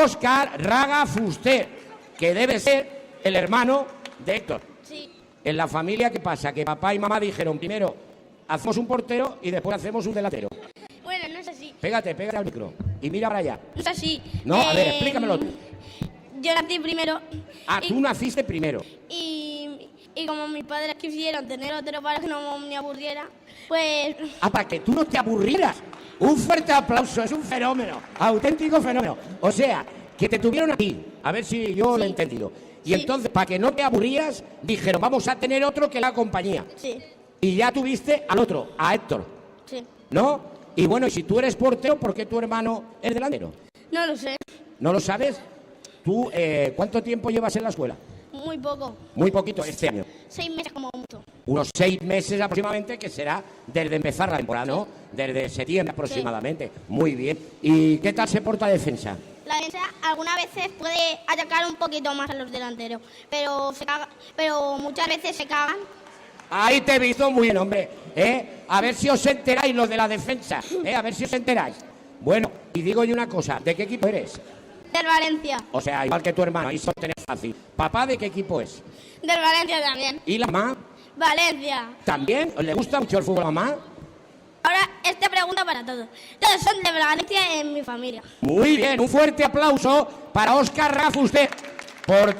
Óscar Raga Fuster, que debe ser el hermano de Héctor. Sí. En la familia, ¿qué pasa? Que papá y mamá dijeron primero hacemos un portero y después hacemos un delantero. Bueno, no es así. Pégate al micro y mira para allá. No es así. No, a ver, explícamelo tú. Yo nací primero. Ah, tú naciste primero. Y como mis padres quisieron tener otro para que no me aburriera, pues... Ah, para que tú no te aburrieras. Un fuerte aplauso, es un fenómeno, auténtico fenómeno. O sea, que te tuvieron aquí, a ver si yo lo he entendido. Y Sí. entonces, para que no te aburrías, dijeron, vamos a tener otro que la compañía. Sí, Y ya tuviste al otro, a Héctor, sí. ¿no? Y bueno, y si tú eres portero, ¿por qué tu hermano es delantero? No lo sé. ¿No lo sabes? ¿Tú cuánto tiempo llevas en la escuela? Muy poco. Muy poquito, este año. 6 meses como mucho. Unos 6 meses aproximadamente, que será desde empezar la temporada, ¿no? Desde septiembre aproximadamente. Muy bien. ¿Y qué tal se porta la defensa? La defensa algunas veces puede atacar un poquito más a los delanteros, pero muchas veces se cagan. Ahí te he visto muy bien, hombre. A ver si os enteráis los de la defensa. A ver si os enteráis. Bueno, y digo yo una cosa, ¿de qué equipo eres? Del Valencia. O sea, igual que tu hermano, ahí se lo tenés fácil. ¿Papá de qué equipo es? Del Valencia también. ¿Y la mamá? Valencia. ¿También? ¿Le gusta mucho el fútbol a la mamá? Ahora, esta pregunta para todos. Todos son de Valencia en mi familia. Muy bien, un fuerte aplauso para Óscar Raga Fuster. Por